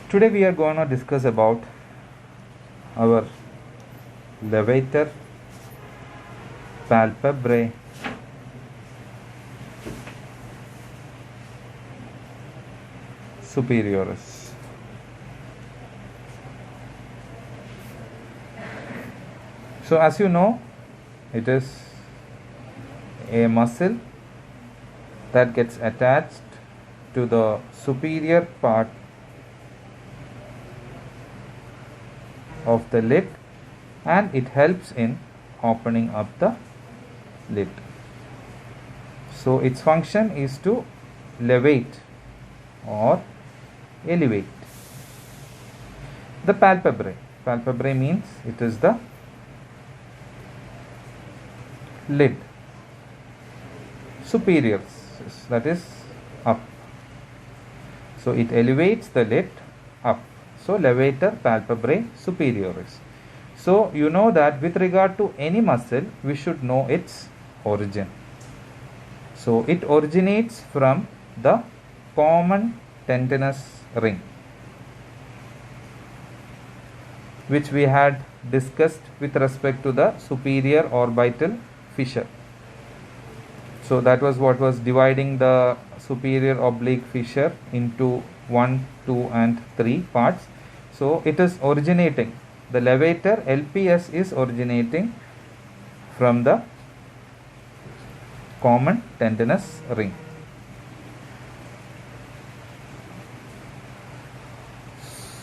Today we are going to discuss about our levator palpebrae superioris. So as you know, it is a muscle that gets attached to the superior part of the lid, and it helps in opening up the lid. So its function is to levate or elevate the palpebrae. Palpebrae means it is the lid, superior, that is up. So it elevates the lid up. So levator palpebrae superioris. So you know that with regard to any muscle, we should know its origin. So it originates from the common tendinous ring, which we had discussed with respect to the superior orbital fissure. So that was what was dividing the superior oblique fissure into 1, 2 and 3 parts. So it is originating, the levator LPS is originating from the common tendinous ring.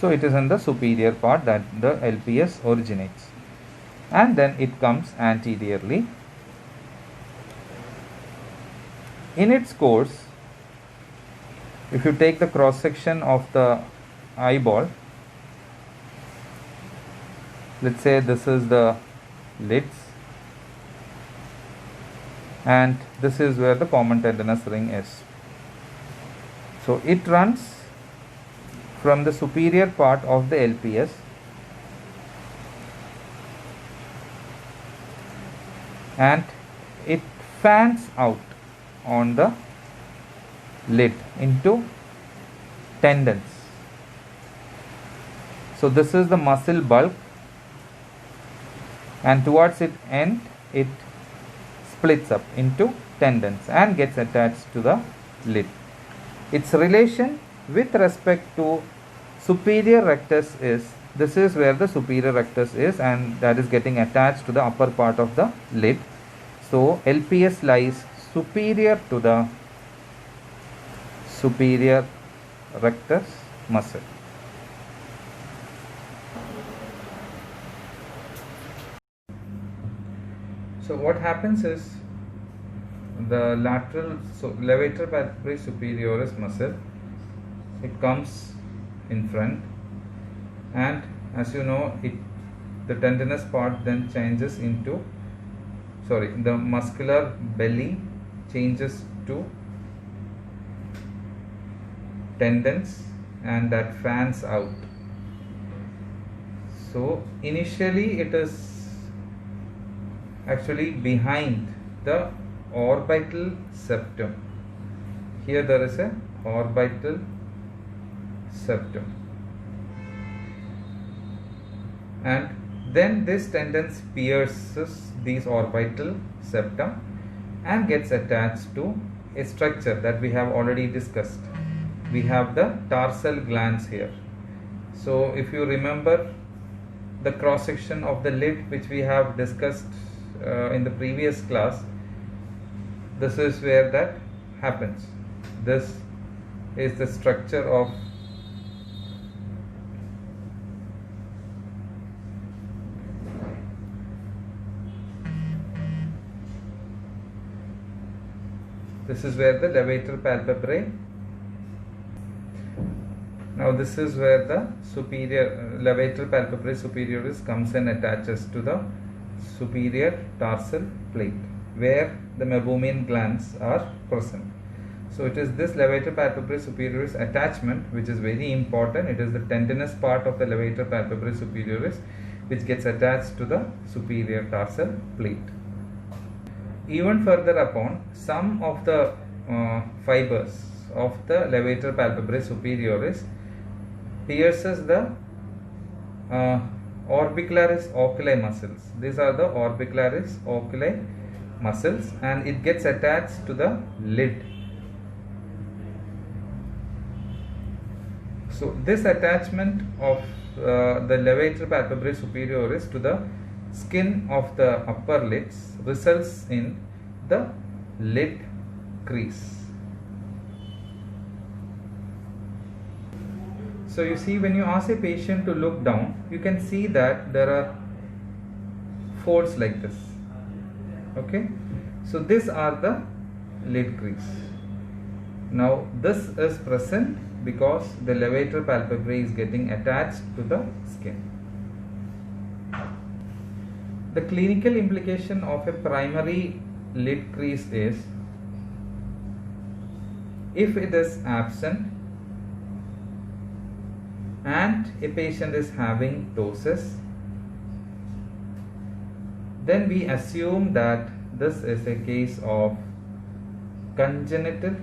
So it is in the superior part that the LPS originates, and then it comes anteriorly. In its course, if you take the cross section of the eyeball, let's say this is the lids and this is where the common tendinous ring is. So it runs from the superior part of the LPS and it fans out on the lid into tendons. So this is the muscle bulk, and towards its end it splits up into tendons and gets attached to the lid. Its relation with respect to superior rectus is, this is where the superior rectus is, and that is getting attached to the upper part of the lid. So LPS lies superior to the superior rectus muscle. So what happens is, the lateral, so levator palpebrae superioris muscle, it comes in front, and as you know, the tendinous part then changes into, the muscular belly changes to tendons, and that fans out. So initially it is actually behind the orbital septum. Here there is a orbital septum, and then this tendon pierces these orbital septum and gets attached to a structure that we have already discussed. We have the tarsal glands here. So if you remember the cross section of the lid which we have discussed in the previous class, this is where that happens. This is the structure of this is where the levator palpebrae. Now this is where the superior levator palpebrae superioris comes and attaches to the superior tarsal plate, where the meibomian glands are present. So it is this levator palpebrae superioris attachment which is very important. It is the tendinous part of the levator palpebrae superioris which gets attached to the superior tarsal plate. Even further upon, some of the fibers of the levator palpebrae superioris pierces the orbicularis oculi muscles. These are the orbicularis oculi muscles, and it gets attached to the lid. So this attachment of the levator palpebrae superioris to the skin of the upper lids results in the lid crease. So you see, when you ask a patient to look down, you can see that there are folds like this. Okay, so these are the lid crease. Now this is present because the levator palpebrae is getting attached to the skin. The clinical implication of a primary lid crease is, if it is absent and a patient is having ptosis, then we assume that this is a case of congenital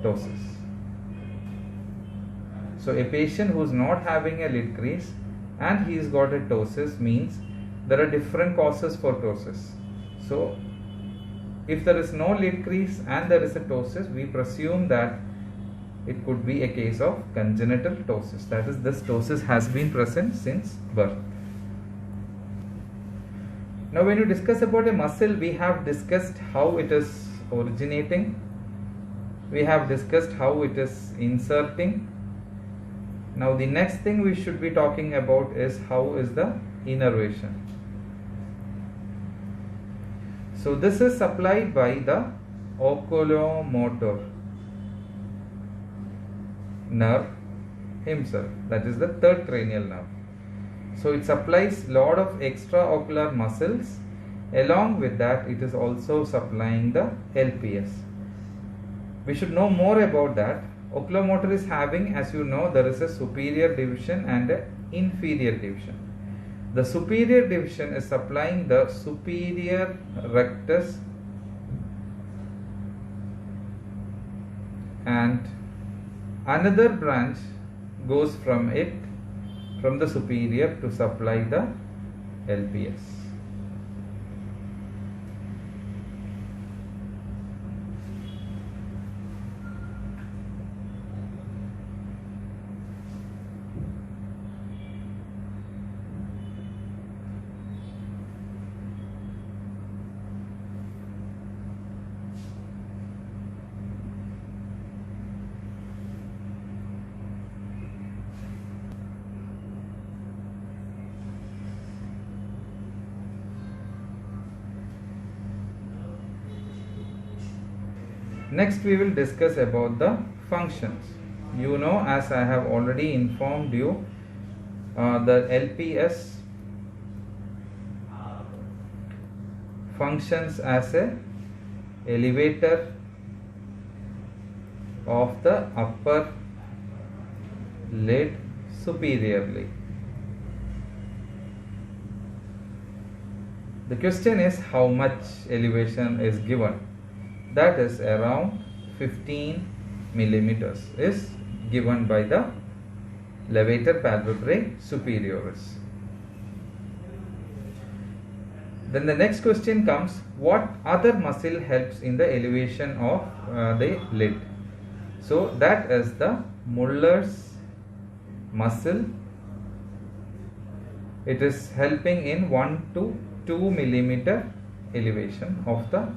ptosis. So a patient who is not having a lid crease and he has got a ptosis means there are different causes for ptosis. So if there is no lid crease and there is a ptosis, we presume that it could be a case of congenital ptosis. That is, this ptosis has been present since birth. Now when you discuss about a muscle, we have discussed how it is originating, we have discussed how it is inserting. Now the next thing we should be talking about is how is the innervation. So this is supplied by the oculomotor nerve himself, that is the third cranial nerve. So it supplies lot of extraocular muscles. Along with that, it is also supplying the LPS. We should know more about that. Oculomotor is having, as you know, there is a superior division and an inferior division. The superior division is supplying the superior rectus and another branch goes from it, from the superior, to supply the LPS. Next we will discuss about the functions. You know, as I have already informed you, the LPS functions as a elevator of the upper lid superiorly. The question is how much elevation is given. That is around 15 millimeters is given by the levator palpebrae superioris. Then the next question comes, what other muscle helps in the elevation of the lid? So that is the Muller's muscle. It is helping in 1 to 2 millimeter elevation of the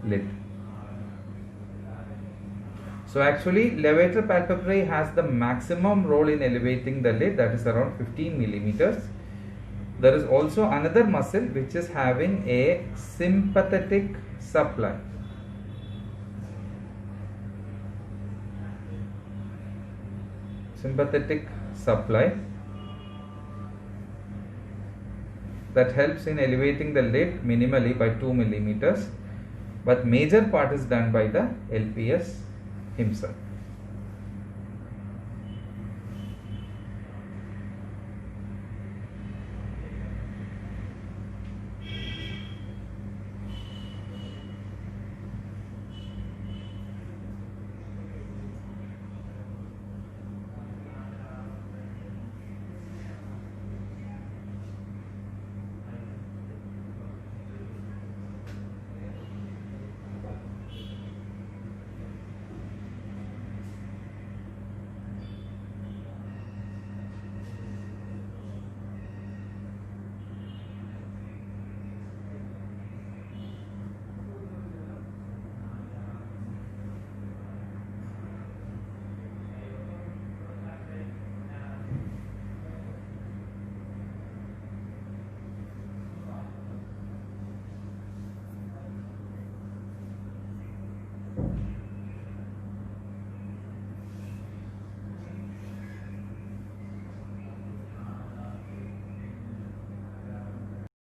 lid. So actually levator palpebrae has the maximum role in elevating the lid, that is around 15 millimeters. There is also another muscle which is having a sympathetic supply. Sympathetic supply that helps in elevating the lid minimally by 2 millimeters, but major part is done by the LPS himself.